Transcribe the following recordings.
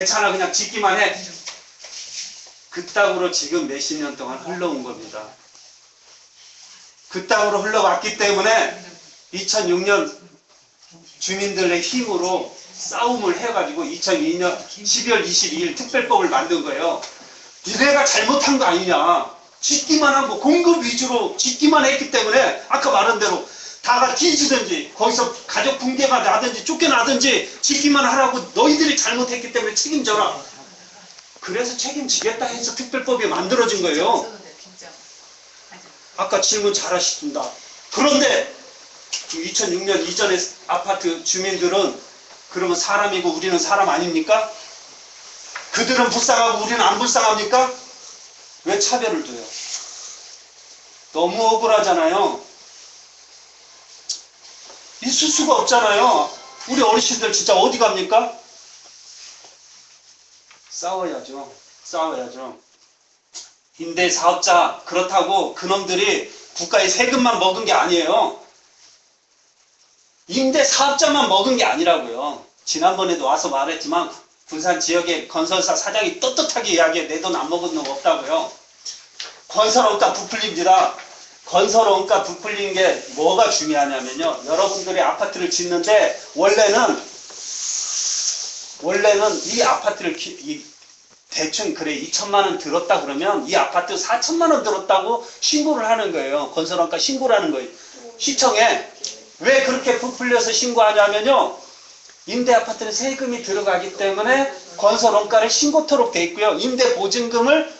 괜찮아, 그냥 짓기만 해. 그따구로 지금 몇십 년 동안 흘러온 겁니다. 그따구로 흘러왔기 때문에 2006년 주민들의 힘으로 싸움을 해가지고 2002년 12월 22일 특별법을 만든 거예요. 니네가 잘못한 거 아니냐. 짓기만 하고 공급 위주로 짓기만 했기 때문에 아까 말한 대로 다가 뒤지든지 거기서 가족 붕괴가 나든지 쫓겨나든지 짓기만 하라고 너희들이 잘못했기 때문에 책임져라. 그래서 책임지겠다 해서 특별법이 만들어진 거예요. 아까 질문 잘하셨습니다. 그런데 2006년 이전의 아파트 주민들은 그러면 사람이고 우리는 사람 아닙니까? 그들은 불쌍하고 우리는 안 불쌍합니까? 왜 차별을 둬요? 너무 억울하잖아요. 있을 수가 없잖아요. 우리 어르신들 진짜 어디 갑니까? 싸워야죠. 싸워야죠. 임대사업자 그렇다고 그놈들이 국가의 세금만 먹은 게 아니에요. 임대사업자만 먹은 게 아니라고요. 지난번에도 와서 말했지만 군산 지역의 건설사 사장이 떳떳하게 이야기해 내 돈 안 먹은 놈 없다고요. 건설원가 부풀립니다. 건설원가 부풀린 게 뭐가 중요하냐면요. 여러분들이 아파트를 짓는데 원래는 이 아파트를 대충 그래 2천만 원 들었다 그러면 이 아파트 4천만 원 들었다고 신고를 하는 거예요. 건설원가 신고를 하는 거예요. 시청에. 왜 그렇게 부풀려서 신고하냐면요. 임대아파트는 세금이 들어가기 때문에 건설원가를 신고토록 돼 있고요. 임대보증금을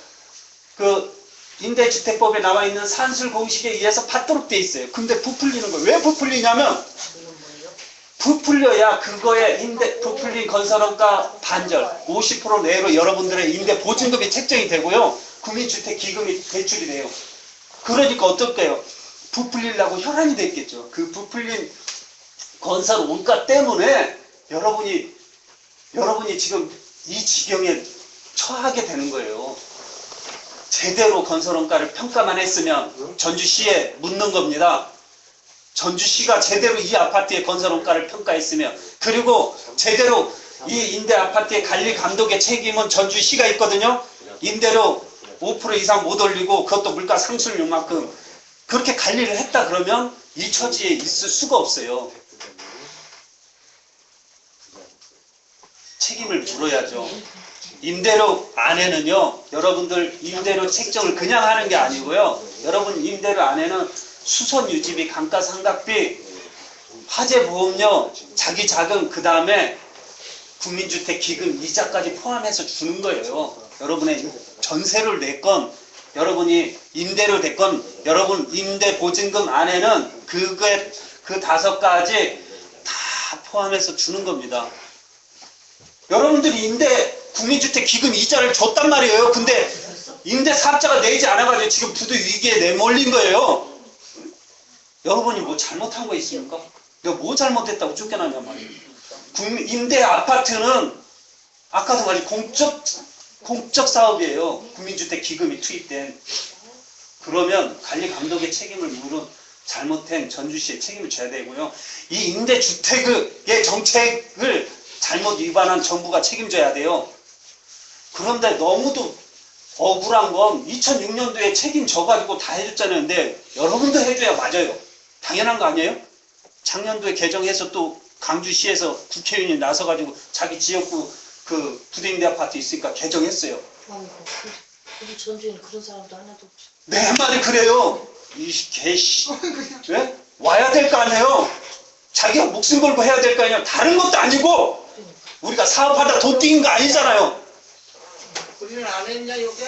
임대주택법에 나와 있는 산술 공식에 의해서 받도록 돼 있어요. 근데 부풀리는 거예요. 왜 부풀리냐면 부풀려야 그거에 부풀린 건설원가 반절 50% 내로 여러분들의 임대보증금이 책정이 되고요. 국민주택 기금이 대출이 돼요. 그러니까 어떨까요? 부풀리려고 혈안이 됐겠죠. 그 부풀린 건설 원가 때문에 여러분이 지금 이 지경에 처하게 되는 거예요. 제대로 건설 원가를 평가만 했으면 전주시에 묻는 겁니다. 전주시가 제대로 이 아파트의 건설 원가를 평가했으면 그리고 제대로 이 임대 아파트의 관리 감독의 책임은 전주시가 있거든요. 임대료 5% 이상 못 올리고 그것도 물가 상승률만큼 그렇게 관리를 했다 그러면 이 처지에 있을 수가 없어요. 책임을 물어야죠. 임대료 안에는요. 여러분들 임대료 책정을 그냥 하는 게 아니고요. 여러분 임대료 안에는 수선 유지비, 감가상각비, 화재보험료, 자기자금 그 다음에 국민주택 기금 이자까지 포함해서 주는 거예요. 여러분의 전세를 냈건 여러분이 임대료 됐건 여러분 임대보증금 안에는 그 5가지 다 포함해서 주는 겁니다. 여러분들이 국민주택 기금 이자를 줬단 말이에요. 근데 임대사업자가 내지 않아가지고 지금 부도 위기에 내몰린 거예요. 여러분이 뭐 잘못한 거 있습니까? 내가 뭐 잘못했다고 쫓겨나냔 말이에요. 임대 아파트는 아까도 말했지 공적 사업이에요. 국민주택 기금이 투입된. 그러면 관리 감독의 책임을 물은 잘못된 전주시의 책임을 져야 되고요. 이 임대주택의 정책을 잘못 위반한 정부가 책임져야 돼요. 그런데 너무도 억울한 건 2006년도에 책임져가지고 다 해줬잖아요. 근데 여러분도 해줘야 맞아요. 당연한 거 아니에요? 작년도에 개정해서 또 강주시에서 국회의원이 나서가지고 자기 지역구 그 부대임대 아파트 있으니까 개정했어요. 우리 전주에는 그런 사람도 하나도 없어. 내 말이 그래요. 이 개씨. 왜? 와야 될 거 아니에요. 자기가 목숨 걸고 해야 될 거 아니에요. 다른 것도 아니고 우리가 사업하다 돈 띄는 거 아니잖아요. 우리는 안 했냐 여기?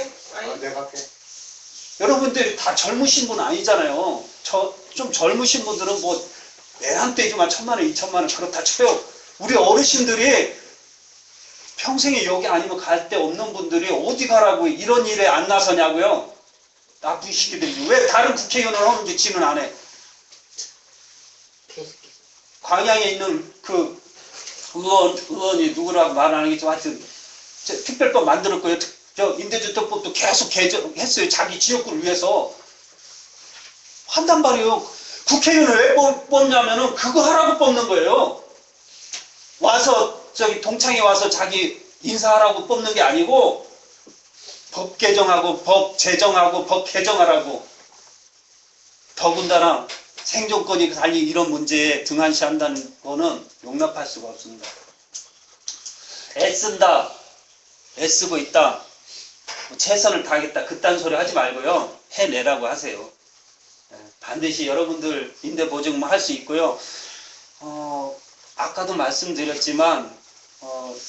내가 할게. 여러분들이 다 젊으신 분 아니잖아요. 좀 젊으신 분들은 뭐 내란 때지만 1,000만 원, 2천만 원 그렇다 쳐요. 우리 어르신들이 평생에 여기 아니면 갈 데 없는 분들이 어디 가라고 이런 일에 안 나서냐고요. 나쁜 시기들이 왜 다른 국회의원을 하는지 지는 안 해. 광양에 있는 그 의원이 누구라고 말 안 하겠지만 하여튼 특별법 만들었고요. 임대주택법도 계속 개정했어요. 자기 지역구를 위해서. 한단 말이에요. 국회의원을 왜 뽑냐면은 그거 하라고 뽑는 거예요. 와서 동창회 와서 자기 인사하라고 뽑는 게 아니고 법 개정하고 법 제정하고 법 개정하라고. 더군다나 생존권이 달린 이런 문제에 등한시한다는 거는 용납할 수가 없습니다. 애쓴다, 애쓰고 있다, 최선을 다하겠다 그딴 소리 하지 말고요. 해내라고 하세요. 반드시 여러분들 임대보증금 할 수 있고요. 아까도 말씀드렸지만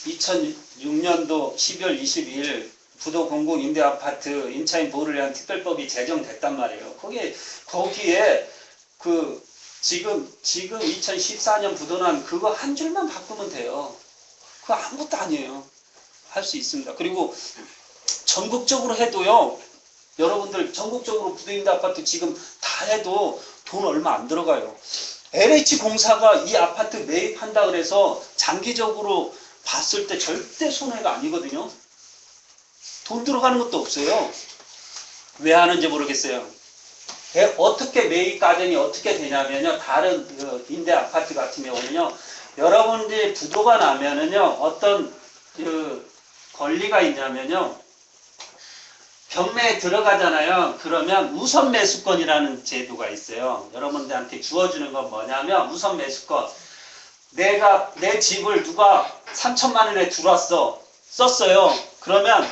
2006년도 12월 22일 부도 공공 임대 아파트 임차인 보호를 위한 특별법이 제정됐단 말이에요. 거기에 지금 2014년 부도난 그거 한 줄만 바꾸면 돼요. 그거 아무것도 아니에요. 할 수 있습니다. 그리고 전국적으로 해도요. 여러분들 전국적으로 부도 임대 아파트 지금 다 해도 돈 얼마 안 들어가요. LH공사가 이 아파트 매입한다 그래서 장기적으로 봤을 때 절대 손해가 아니거든요. 돈 들어가는 것도 없어요. 왜 하는지 모르겠어요. 어떻게 매입 과정이 어떻게 되냐면요. 다른 임대 아파트 같은 경우는요. 여러분들이 부도가 나면은요. 어떤 권리가 있냐면요. 경매에 들어가잖아요. 그러면 우선 매수권이라는 제도가 있어요. 여러분들한테 주어주는 건 뭐냐면 우선 매수권. 내 집을 누가 3천만 원에 들어왔어. 썼어요. 그러면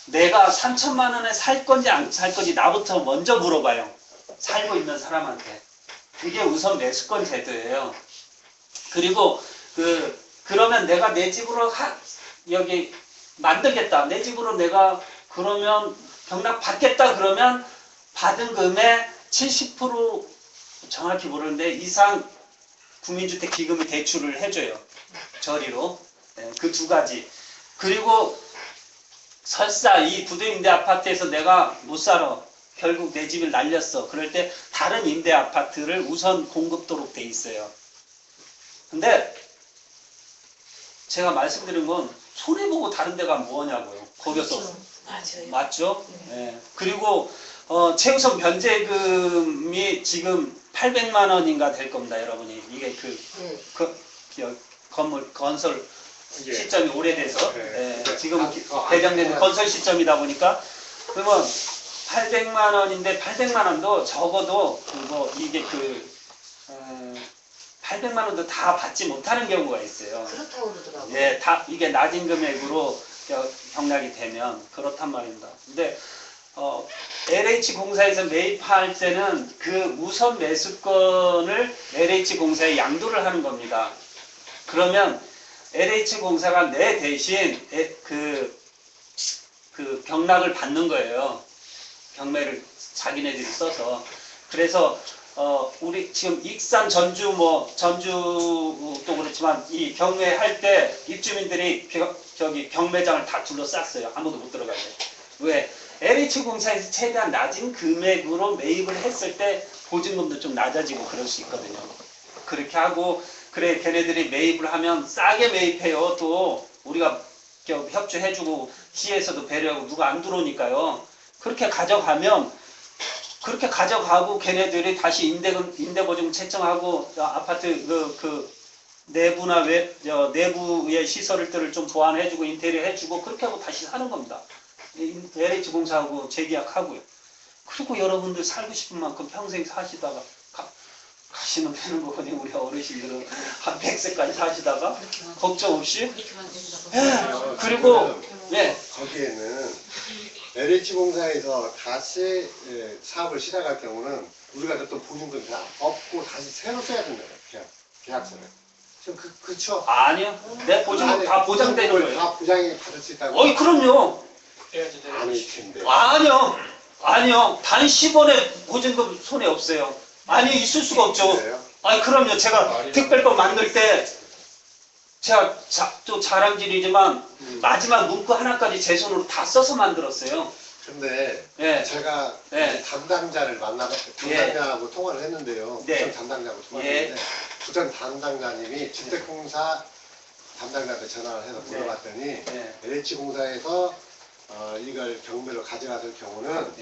내가 3천만 원에 살 건지 안 살 건지 나부터 먼저 물어봐요. 살고 있는 사람한테. 그게 우선 매수권 제도예요. 그리고 그러면 내가 내 집으로 여기 만들겠다. 내 집으로 내가 그러면 경락 받겠다 그러면 받은 금액 70% 정확히 모르는데 이상 국민주택 기금이 대출을 해줘요. 저리로. 네, 그 두 가지. 그리고 설사 이 부도 임대 아파트에서 내가 못 살아. 결국 내 집을 날렸어. 그럴 때 다른 임대 아파트를 우선 공급도록 돼 있어요. 근데 제가 말씀드린 건 손해보고 다른 데 가면 뭐하냐고요. 거기서. 그렇죠. 맞아요. 맞죠? 네. 그리고 최우선 변제금이 지금 800만 원인가 될 겁니다. 여러분이. 이게 건설 시점이 오래돼서 지금 배정된 건설 시점이다 보니까 그러면 800만 원인데 800만 원도 적어도 이게 800만 원도 다 받지 못하는 경우가 있어요. 그렇다고 그러더라고요. 예, 다 이게 낮은 금액으로 경락이 되면 그렇단 말입니다. 근데 LH공사에서 매입할 때는 그 우선 매수권을 LH공사에 양도를 하는 겁니다. 그러면 LH공사가 내 대신 그 경락을 받는 거예요. 경매를 자기네들이 써서. 그래서 우리 지금 익산 전주도 그렇지만 이 경매할 때 입주민들이 경매장을 다 둘러쌌어요. 아무도 못 들어가게. 왜? LH공사에서 최대한 낮은 금액으로 매입을 했을 때 보증금도 좀 낮아지고 그럴 수 있거든요. 그렇게 하고 그래 걔네들이 매입을 하면 싸게 매입해요. 또 우리가 협조해주고 시에서도 배려하고 누가 안 들어오니까요. 그렇게 가져가면 그렇게 가져가고 걔네들이 다시 임대보증 채정하고 아파트 내부나 내부의 시설들을 좀 보완해주고 인테리어 해주고 그렇게 하고 다시 사는 겁니다. LH공사하고 재계약하고요. 그리고 여러분들 살고 싶은 만큼 평생 사시다가 가시면 되는 거거든요. 우리 어르신들은 한 100세까지 사시다가 걱정 없이. 그리고 거기에는 LH공사에서 다시 사업을 시작할 경우는 우리가 또 보증금 다 없고 다시 새로 써야 된다고요. 계약서를. 그렇죠? 아니요. 내 보증금 다 보장되는 거예요. 다 보장이 받을 수 있다고? 그럼요. 아닐 텐데. 아니요. 단 10원의 보증금 손해 없어요. 아니, 있을 수가 없죠. 그럼요. 제가 특별법 만들 때 제가 또 자랑질이지만 마지막 문구 하나까지 제 손으로 다 써서 만들었어요. 근데 제가 담당자를 담당자하고 통화를 했는데요. 부천 담당자하고 통화를 했는데 부천 담당자님이 주택공사 담당자한테 전화를 해서 물어봤더니 LH공사에서 이걸 경매로 가져갔을 경우는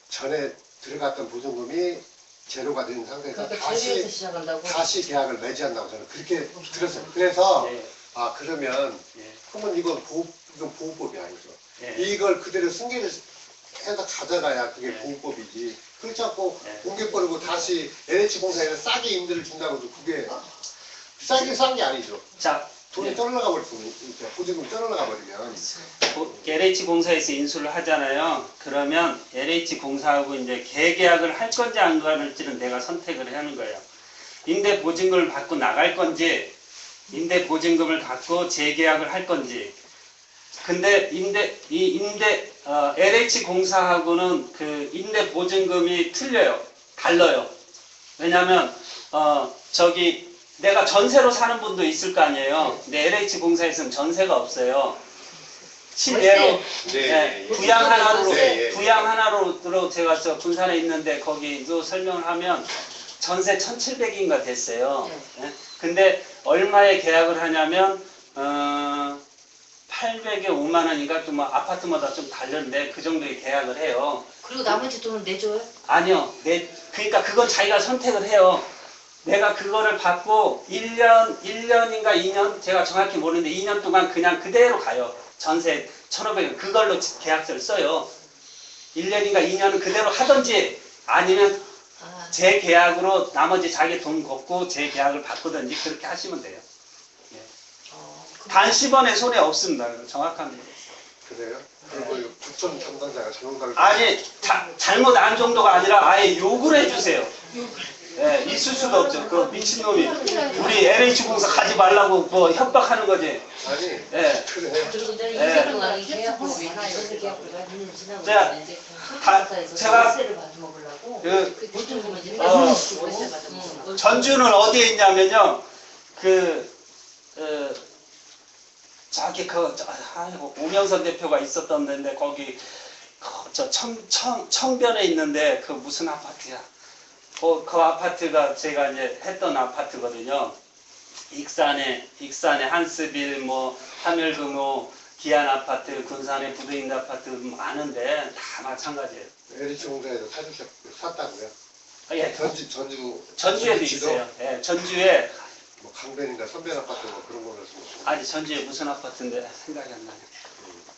전에 들어갔던 보증금이 제로가 된 상태에서 그러니까 제로에서 시작한다고? 다시 계약을 맺어야 한다고 저는 그렇게 들었어요. 그래서 아 그러면 예. 그러면 이건 보호법이 아니죠. 예. 이걸 그대로 승계를 해서 가져가야 그게 예. 보호법이지. 그렇지 않고 예. 옮겨버리고 다시 LH공사에서 싸게 임대를 준다고 해도 그게 싸게 싼 게 아니죠. 자, 돈이 예. 떨어나가 버리면 보증금이 떨어나가 버리면 LH공사에서 인수를 하잖아요. 그러면 LH공사하고 이제 재계약을 할 건지 안 할지는 내가 선택을 하는 거예요. 임대 보증금을 받고 나갈 건지, 임대 보증금을 갖고 재계약을 할 건지. 근데 LH공사하고는 그 임대 보증금이 틀려요. 달라요. 왜냐면 내가 전세로 사는 분도 있을 거 아니에요. 근데 LH공사에서는 전세가 없어요. 실례로 네. 부양 하나로 네. 부양 하나로 제가 저 군산에 있는데 거기도 설명을 하면 전세 1,700인가 됐어요. 예? 근데 얼마에 계약을 하냐면 800에 5만 원인가 또 뭐 아파트마다 좀 다른데 그 정도의 계약을 해요. 그리고 나머지 돈은 내줘요? 아니요. 그러니까 그건 자기가 선택을 해요. 내가 그거를 받고 1년인가 2년 제가 정확히 모르는데 2년 동안 그냥 그대로 가요. 전세 1,500원 그걸로 계약서를 써요. 1년인가 2년은 그대로 하든지 아니면 재계약으로 나머지 자기 돈 걷고 재계약을 바꾸든지 그렇게 하시면 돼요. 단 10원의 손해 없습니다. 정확합니다. 그래요? 그리고 부천 담당자가 잘못하고 아니 잘못 안 정도가 아니라 아예 욕을 해주세요. 예, 있을 수도 없죠. 그 미친놈이 우리 LH공사 가지 말라고 뭐 협박하는 거지. 아니 예. 그래. 그리고 내가 예. 인쇄 동안 계약법이 있나 전세 계약법이 있는 지나고 제가 있는데 제가 전세를 받아먹으려고 그 보증금을 이제 월세 받아먹으려고 전주는 어디에 있냐면요. 저기 오명선 대표가 있었던 데인데 거기 저 청변에 있는데 그 무슨 아파트야? 그 아파트가 제가 이제 했던 아파트거든요. 익산에 한스빌, 뭐 하멸금호, 기안 아파트, 군산에 부두인대 아파트 많은데 다 마찬가지예요. LH공사에서 샀다고요? 예, 전주에도 전주에도 있어요. 예, 전주에 뭐 강변인가 선변 아파트 뭐 그런 거를 쓰고. 아니 전주에 무슨 아파트인데 생각이 안 나요.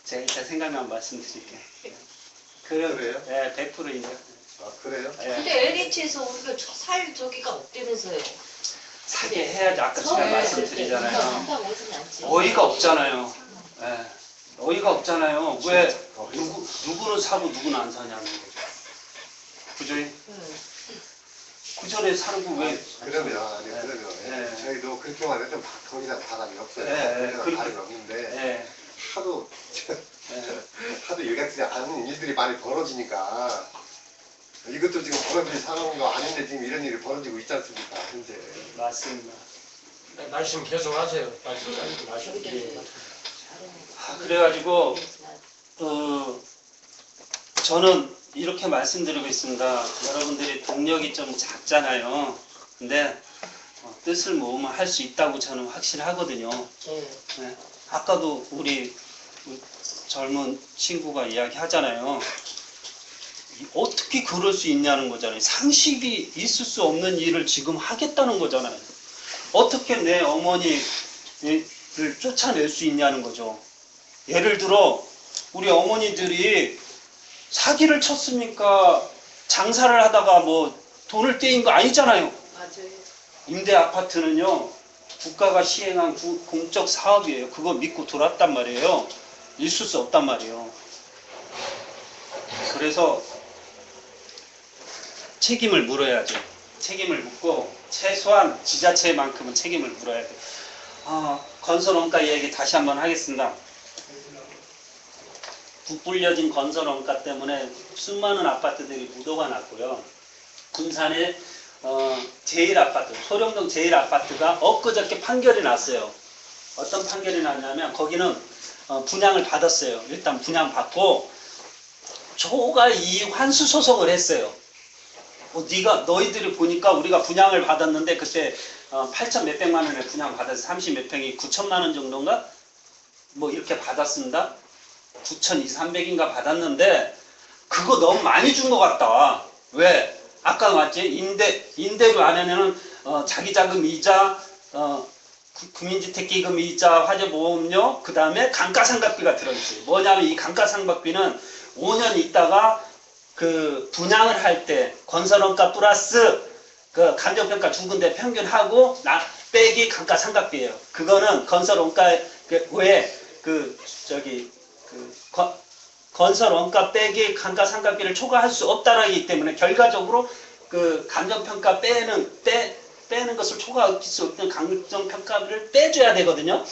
제가 일단 생각나면 말씀드릴게요. 그래요? 예, 100%인데요. 아 그래요? 예. 근데 LH에서 우리가 살 저기가 없다면서요. 사게 해야지. 아까 제가 말씀드리잖아요. 한다고 하진 않지. 어이가 없잖아요. 예. 어이가 없잖아요. 왜 누구는 사고 누구는 안 사냐는 거죠. 그죠? 그 전에 사는 거 왜? 그러면 저희도 그렇게만 해도 더 이상 바람이 없어요. 그렇게 바람이 없는데 하도 일같이 않은 일들이 많이 벌어지니까 이것도 지금 벌어질 상황도 아닌데 지금 이런 일이 벌어지고 있지 않습니까? 현재. 맞습니다. 네, 말씀 계속 하세요. 말씀. 그래가지고 저는 이렇게 말씀드리고 있습니다. 여러분들이 동력이 좀 작잖아요. 근데 뜻을 모으면 할 수 있다고 저는 확신하거든요. 네. 아까도 우리 젊은 친구가 이야기하잖아요. 어떻게 그럴 수 있냐는 거잖아요. 상식이 있을 수 없는 일을 지금 하겠다는 거잖아요. 어떻게 내 어머니를 쫓아낼 수 있냐는 거죠. 예를 들어 우리 어머니들이 사기를 쳤습니까? 장사를 하다가 뭐 돈을 떼인 거 아니잖아요. 맞아요. 임대 아파트는요, 국가가 시행한 공적 사업이에요. 그거 믿고 돌았단 말이에요. 있을 수 없단 말이에요. 그래서 책임을 물어야죠. 책임을 묻고 최소한 지자체만큼은 책임을 물어야 돼요. 건설원가 얘기 다시 한번 하겠습니다. 부풀려진 건설원가 때문에 수많은 아파트들이 무도가 났고요. 군산의 제1아파트, 소룡동 제1아파트가 엊그저께 판결이 났어요. 어떤 판결이 났냐면 거기는 분양을 받았어요. 일단 분양받고 조가 이익 환수 소송을 했어요. 너희들이 보니까 우리가 분양을 받았는데 그때 8천 몇백만 원에 분양 받아서 30 몇 평이 9천만 원 정도인가? 뭐 이렇게 받았습니다. 9,200~300인가 받았는데 그거 너무 많이 준 것 같다. 왜? 아까 맞지? 임대료 안에는 자기 자금 이자, 국민주택기금 이자 화재보험료 그 다음에 감가상각비가 들어있어요. 뭐냐면 이 감가상각비는 5년 있다가 그 분양을 할 때 건설원가 플러스 그 감정평가 두 군데 평균하고 빼기 감가상각비예요. 그거는 건설원가 외에 건설원가 빼기 감가상각비를 초과할 수 없다라기 때문에 결과적으로 그 감정평가 빼는 것을 초과할 수 없는 감정평가를 빼줘야 되거든요.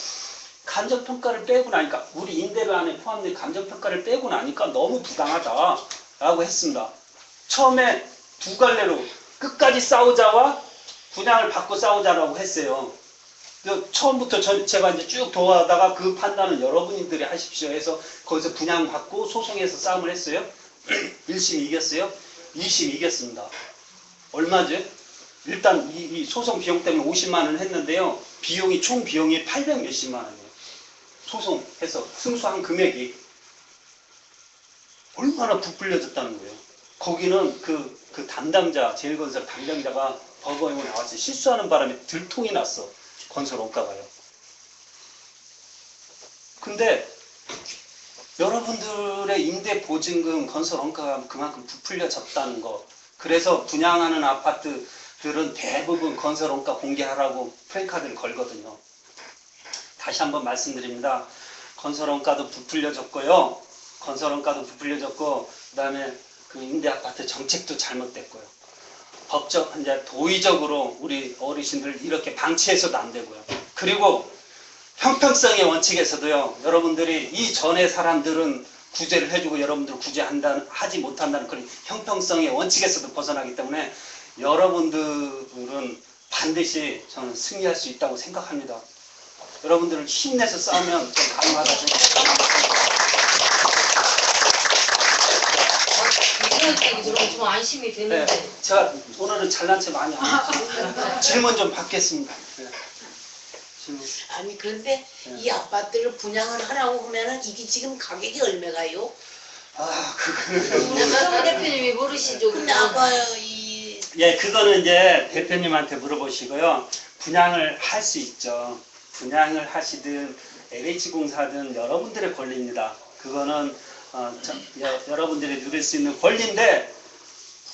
감정평가를 빼고 나니까 우리 임대료 안에 포함된 감정평가를 빼고 나니까 너무 부당하다라고 했습니다. 처음에 두 갈래로 끝까지 싸우자와 분양을 받고 싸우자라고 했어요. 처음부터 제가 이제 쭉 도와다가 그 판단은 여러분들이 하십시오 해서 거기서 분양받고 소송에서 싸움을 했어요. 1심 이겼어요. 2심 이겼습니다. 얼마죠? 일단 이 소송 비용 때문에 50만 원 했는데요. 총 비용이 800 몇십만 원이에요. 소송해서 승소한 금액이 얼마나 부풀려졌다는 거예요. 거기는 그 담당자, 제일건설 담당자가 법원에 나와서 실수하는 바람에 들통이 났어. 건설 원가가요. 근데 여러분들의 임대보증금 건설 원가가 그만큼 부풀려졌다는 거. 그래서 분양하는 아파트들은 대부분 건설 원가 공개하라고 프랜카드를 걸거든요. 다시 한번 말씀드립니다. 건설 원가도 부풀려졌고요. 건설 원가도 부풀려졌고 그다음에 그 임대 아파트 정책도 잘못됐고요. 이제 도의적으로 우리 어르신들 이렇게 방치해서도 안 되고요. 그리고 형평성의 원칙에서도요. 여러분들이 이전의 사람들은 구제를 해주고 여러분들 하지 못한다는 그런 형평성의 원칙에서도 벗어나기 때문에 여러분들은 반드시 저는 승리할 수 있다고 생각합니다. 여러분들은 힘내서 싸우면 좀 가능하다고 생각합니다. 이런 얘기 들으면 좀 안심이 되는데. 네, 제가 오늘은 잘난 체 많이 안 했어요. 질문 좀 받겠습니다. 네. 질문. 아니 그런데 네. 이 아파트를 분양을 하라고 하면은 이게 지금 가격이 얼마가요? 그거는 성 대표님이 모르시죠? 근데 아봐요 예, 그거는 이제 대표님한테 물어보시고요. 분양을 할 수 있죠. 분양을 하시든 LH공사든 여러분들의 권리입니다. 그거는 여러분들이 누릴 수 있는 권리인데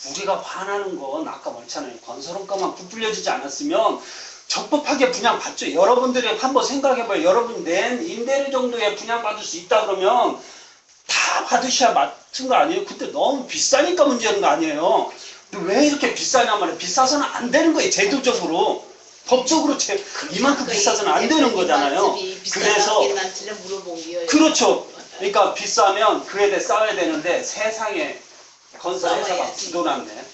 우리가 화나는 건 아까 말했잖아요. 건설원가만 부풀려지지 않았으면 적법하게 분양받죠. 여러분들이 한번 생각해봐요. 여러분 낸 임대료 정도에 분양받을 수 있다 그러면 다 받으셔야 맞은 거 아니에요? 근데 너무 비싸니까 문제는 거 아니에요. 근데 왜 이렇게 비싸냐 말이에요. 비싸서는 안 되는 거예요. 제도적으로. 법적으로 이만큼 비싸서는 안 되는 거잖아요. 그래서 물어본 거예요. 그렇죠. 그러니까 비싸면 그에 대해 싸워야 되는데 세상에 건설회사가 부도났네.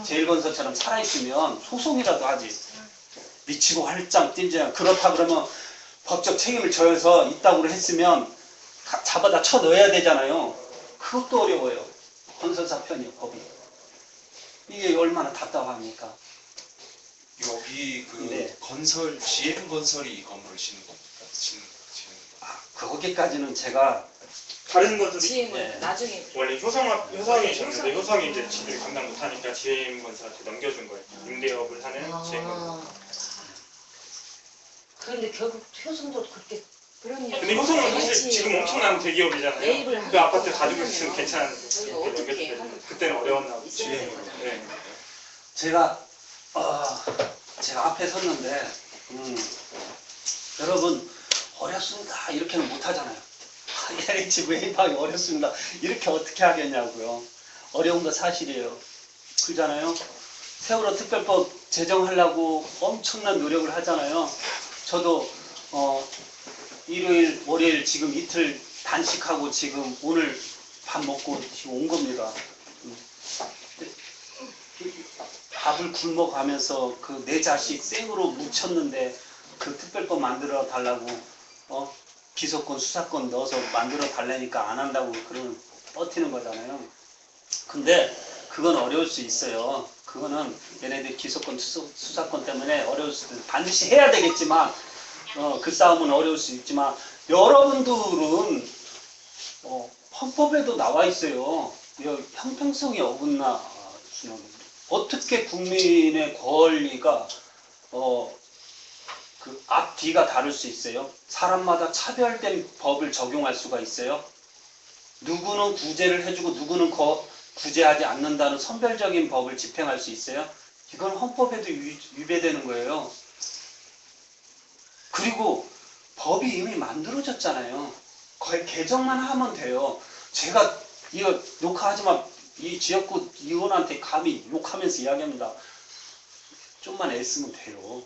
제일건설처럼 살아있으면 소송이라도 하지. 미치고 활짝 뛴지. 그렇다 그러면 법적 책임을 져서 있다고 했으면 잡아다 쳐 넣어야 되잖아요. 그것도 어려워요. 건설사 편이요, 법이. 이게 얼마나 답답합니까? 여기 그 네. 건설 GM건설이 이 건물을 짓는 겁니까? 거기까지는 제가 다른 것들이 지금 네. 나중에 원래 효성이셨는데 효성이 이제 지들이 감당 못하니까 GM건설한테 넘겨준 거예요. 임대업을 하는 GM건설. 그런데 결국 효성도 그렇게 그런 근데 효성은 사실 지금 엄청난 대기업이잖아요. 그 아파트 가지고 있으면 괜찮은데 넘겨줬대. 그때는 어려웠나 보지. 네. 제가 앞에 섰는데 여러분 어렵습니다 이렇게는 못하잖아요. LH 웨이박이 어렵습니다 이렇게 어떻게 하겠냐고요. 어려운 거 사실이에요. 그러잖아요. 세월호 특별법 제정하려고 엄청난 노력을 하잖아요. 저도 일요일 월요일 지금 이틀 단식하고 지금 오늘 밥 먹고 지금 온 겁니다. 밥을 굶어가면서 그 내 자식 생으로 묻혔는데 그 특별법 만들어 달라고 기소권 수사권 넣어서 만들어 달라니까 안 한다고 그러면 버티는 거잖아요. 근데 그건 어려울 수 있어요. 그거는 얘네들 기소권 수사권 때문에 어려울 수도 반드시 해야 되겠지만 그 싸움은 어려울 수 있지만 여러분들은 헌법에도 나와 있어요. 형평성이 어긋나 어떻게 국민의 권리가 그 앞뒤가 다를 수 있어요. 사람마다 차별된 법을 적용할 수가 있어요. 누구는 구제를 해주고 누구는 구제하지 않는다는 선별적인 법을 집행할 수 있어요. 이건 헌법에도 위배되는 거예요. 그리고 법이 이미 만들어졌잖아요. 거의 개정만 하면 돼요. 제가 이거 녹화하지만 이 지역구 의원한테 감히 욕하면서 이야기합니다. 좀만 애쓰면 돼요.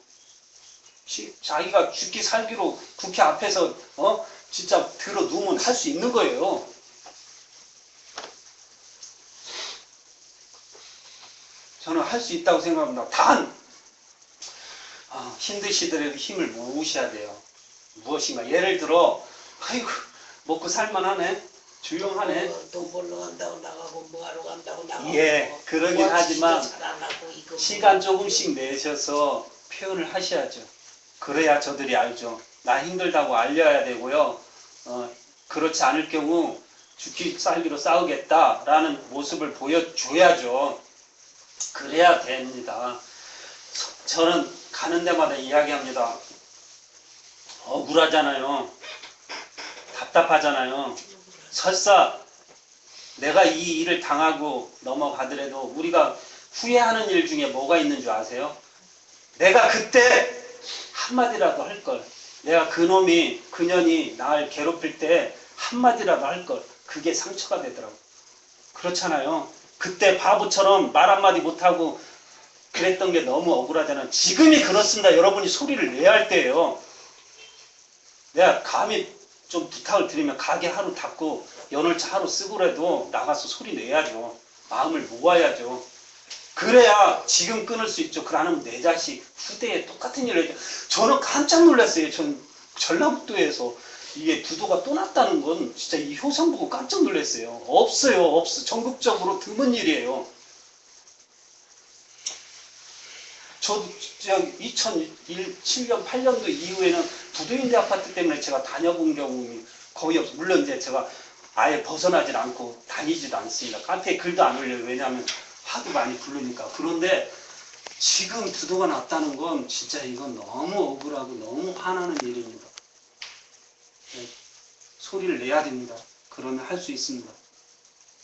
자기가 죽기 살기로 국회 앞에서 진짜 들어 누우면 할 수 있는 거예요. 저는 할 수 있다고 생각합니다. 단 힘드시더라도 힘을 모으셔야 돼요. 무엇인가 예를 들어 아이고 먹고 살만하네, 조용하네. 돈 벌러 간다고 나가고 뭐하러 간다고 나가고. 예, 그러긴 하지만 잘안 하고 이거 시간 조금씩 내셔서 표현을 하셔야죠. 그래야 저들이 알죠. 나 힘들다고 알려야 되고요. 그렇지 않을 경우 죽기 살기로 싸우겠다라는 모습을 보여줘야죠. 그래야 됩니다. 저는 가는 데마다 이야기합니다. 억울하잖아요. 답답하잖아요. 설사 내가 이 일을 당하고 넘어가더라도 우리가 후회하는 일 중에 뭐가 있는 줄 아세요? 내가 그때 한마디라도 할 걸. 내가 그년이 날 괴롭힐 때 한마디라도 할 걸. 그게 상처가 되더라고. 그렇잖아요. 그때 바보처럼 말 한마디 못하고 그랬던 게 너무 억울하잖아요. 지금이 그렇습니다. 여러분이 소리를 내야 할 때예요. 내가 감히 좀 부탁을 드리면 가게 하루 닫고 연월차 하루 쓰고라도 나가서 소리 내야죠. 마음을 모아야죠. 그래야 지금 끊을 수 있죠. 그러면 내 자식 후대에 똑같은 일을 해요. 저는 깜짝 놀랐어요. 전 전라북도에서 이게 부도가 또 났다는 건 진짜 이 효성 보고 깜짝 놀랐어요. 없어요. 전국적으로 드문 일이에요. 저도 2007년, 8년도 이후에는 부도임대 아파트 때문에 제가 다녀본 경험이 거의 없어요. 물론 이제 제가 아예 벗어나질 않고 다니지도 않습니다. 카페에 글도 안 올려요. 왜냐하면 하도 많이 부르니까. 그런데 지금 부도가 났다는 건 진짜 이건 너무 억울하고 너무 화나는 일입니다. 네. 소리를 내야 됩니다. 그러면 할 수 있습니다.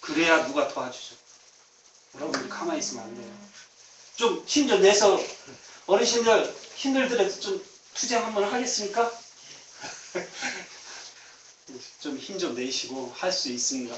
그래야 누가 도와주죠. 여러분 가만히 있으면 안 돼요. 좀 힘 좀 내서 어르신들 힘들더라도 좀 투쟁 한번 하겠습니까? 좀 힘 좀 내시고 할 수 있습니다.